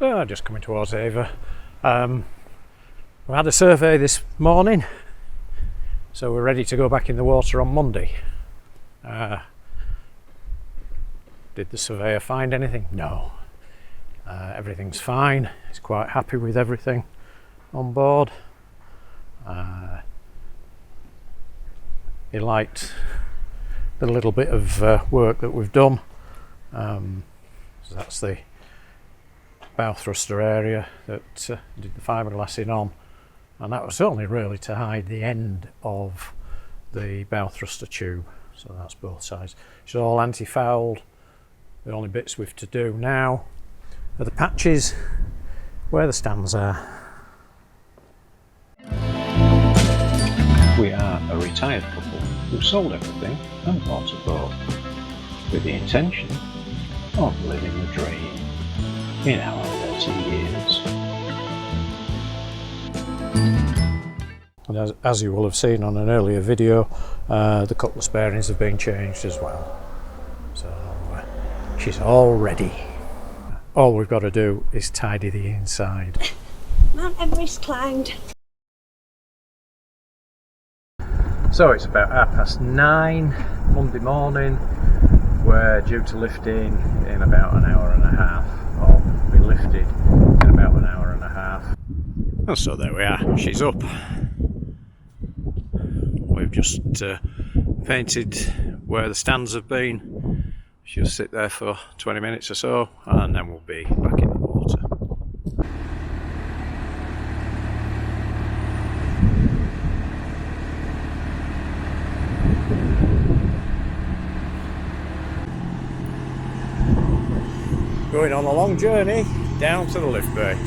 Just coming towards Ava. We had a survey this morning, so we're ready to go back in the water on Monday. Did the surveyor find anything? No. Everything's fine. He's quite happy with everything on board. He liked the little bit of work that we've done. So that's the bow thruster area that did the fiberglassing on, and that was only really to hide the end of the bow thruster tube, so that's both sides. It's all anti-fouled. The only bits we've to do now are the patches where the stands are. We are a retired couple who sold everything and bought a boat with the intention of living the dream in our 30 years. And as you will have seen on an earlier video, the cutlass bearings have been changed as well. So she's all ready. All we've got to do is tidy the inside. Mount Everest climbed. So it's about 9:30 Monday morning. We're due to lift in about an hour and a half, or be lifted in about an hour and a half. And so there we are, she's up. We've just painted where the stands have been. She'll sit there for 20 minutes or so, and then we'll be back in the water. Going on a long journey down to the lift bay.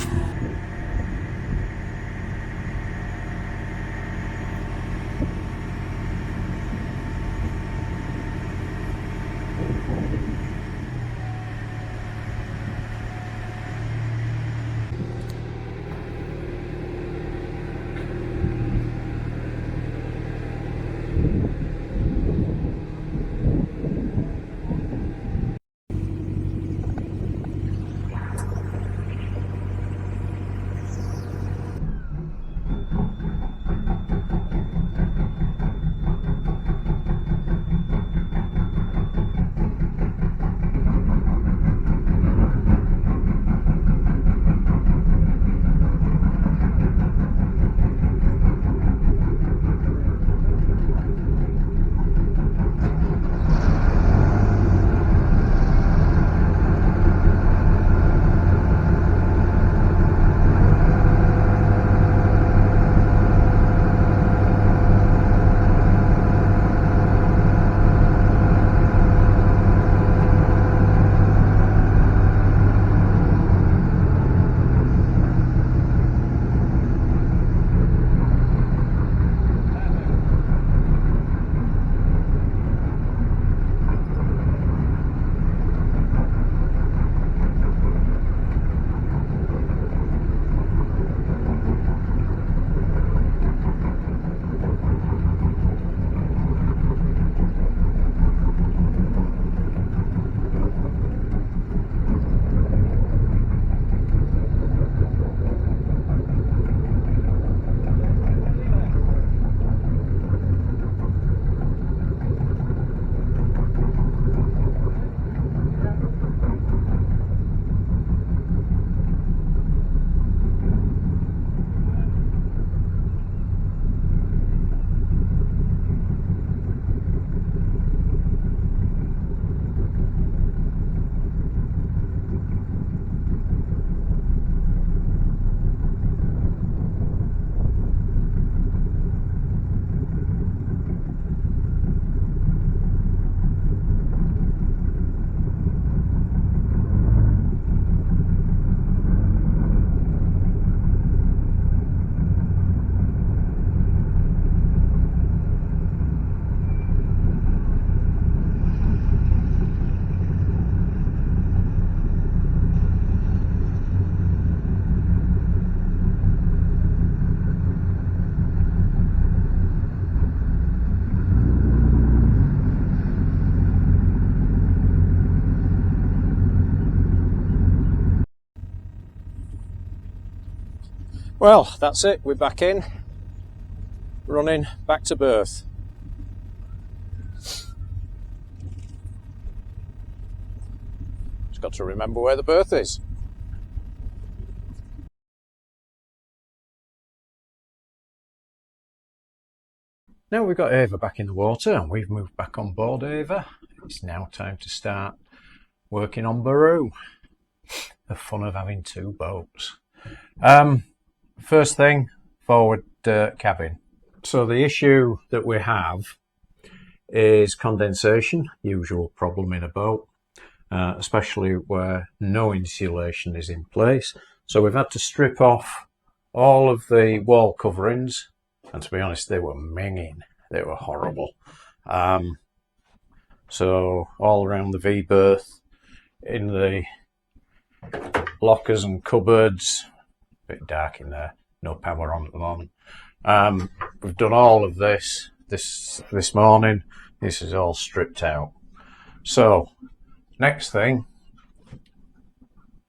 Well, that's it. We're back in, running back to berth. Just got to remember where the berth is. Now we've got Ava back in the water and we've moved back on board Ava, it's now time to start working on Baru. The fun of having two boats. First thing, forward cabin. So the issue that we have is condensation, usual problem in a boat, especially where no insulation is in place. So we've had to strip off all of the wall coverings, and to be honest, they were minging. They were horrible. So all around the V-berth, in the lockers and cupboards, a bit dark in there, no power on at the moment. We've done all of this morning. This is all stripped out. So next thing,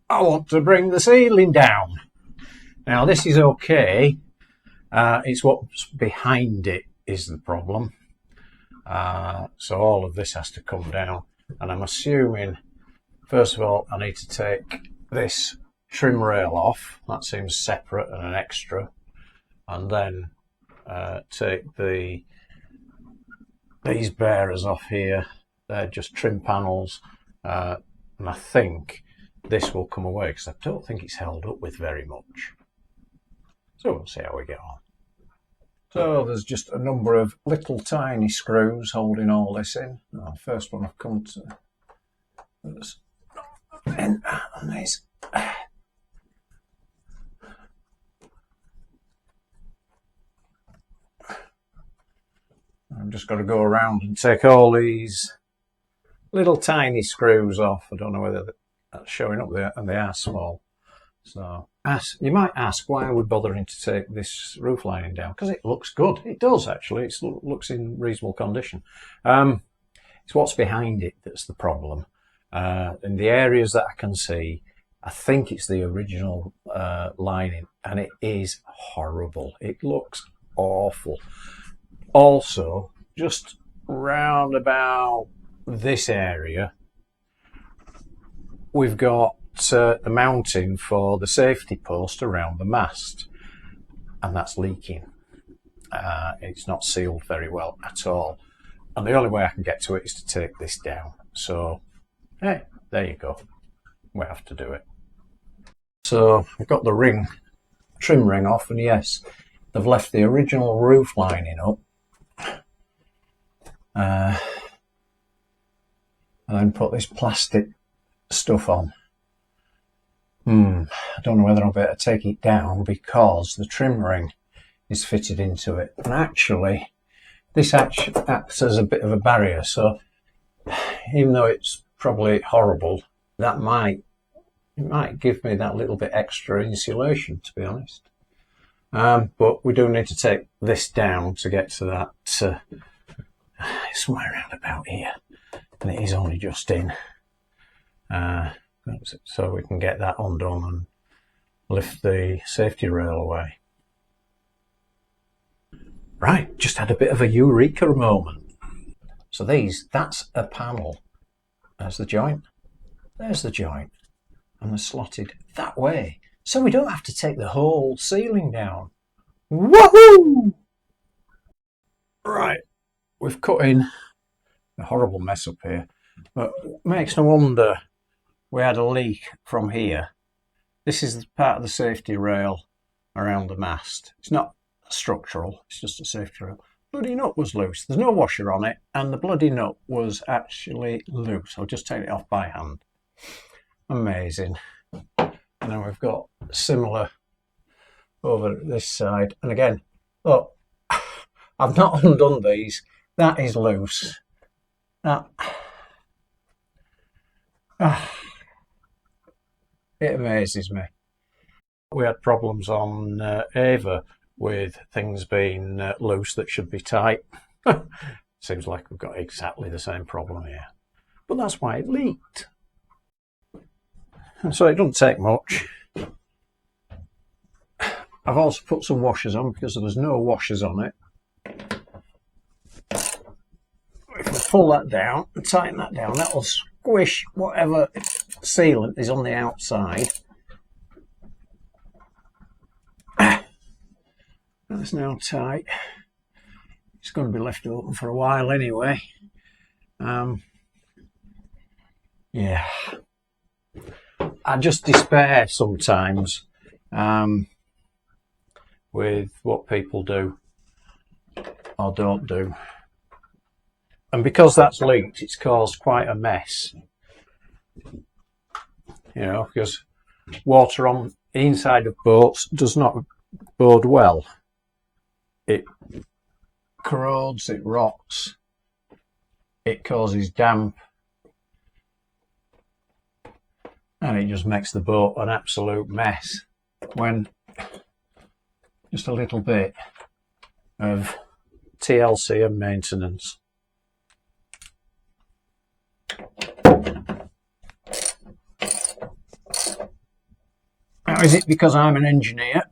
I want to bring the ceiling down. Now this is okay. It's what's behind it is the problem. So all of this has to come down, and I'm assuming first of all I need to take this trim rail off. That seems separate and an extra, and then take these bearers off here. They're just trim panels, and I think this will come away because I don't think it's held up with very much. So we'll see how we get on. So there's just a number of little tiny screws holding all this in. The first one I've come to is in on these. I've just got to go around and take all these little tiny screws off. I don't know whether that's showing up there, and they are small. So you might ask why are we bothering to take this roof lining down? Because it looks good. It does actually. It looks in reasonable condition. It's what's behind it that's the problem. In the areas that I can see, I think it's the original lining, and it is horrible. It looks awful. Also, just round about this area, we've got the mounting for the safety post around the mast, and that's leaking. It's not sealed very well at all, and the only way I can get to it is to take this down. So hey, there you go, we have to do it. So I've got the trim ring off, and yes, they've left the original roof lining up, and then put this plastic stuff on. I don't know whether I'll better take it down because the trim ring is fitted into it, and actually this acts as a bit of a barrier. So even though it's probably horrible, it might give me that little bit extra insulation, to be honest. But we do need to take this down to get to that somewhere around about here, and it is only just in. So we can get that undone and lift the safety rail away. Right, just had a bit of a eureka moment. So that's a panel. There's the joint, there's the joint, and they're slotted that way. So we don't have to take the whole ceiling down. Woohoo! Right, we've cut in a horrible mess up here, but it makes no wonder we had a leak from here. This is part of the safety rail around the mast. It's not structural, it's just a safety rail. Bloody nut was loose. There's no washer on it, and the bloody nut was actually loose. I'll just take it off by hand. Amazing. And then we've got similar over this side. And again, look, I've not undone these. That is loose. It amazes me. We had problems on Ava with things being loose that should be tight. Seems like we've got exactly the same problem here. But that's why it leaked. So it doesn't take much. I've also put some washers on because there was no washers on it. If we pull that down and tighten that down, that will squish whatever sealant is on the outside. That's now tight. It's going to be left open for a while anyway. Yeah, I just despair sometimes with what people do or don't do. And because that's leaked, it's caused quite a mess. You know, because water on the inside of boats does not bode well. It corrodes, it rots, it causes damp, and it just makes the boat an absolute mess when just a little bit of TLC and maintenance. Now, is it because I'm an engineer?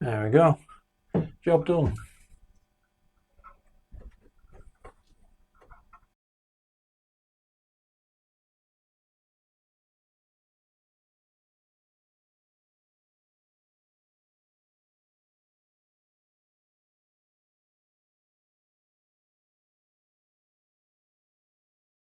There we go. Job done.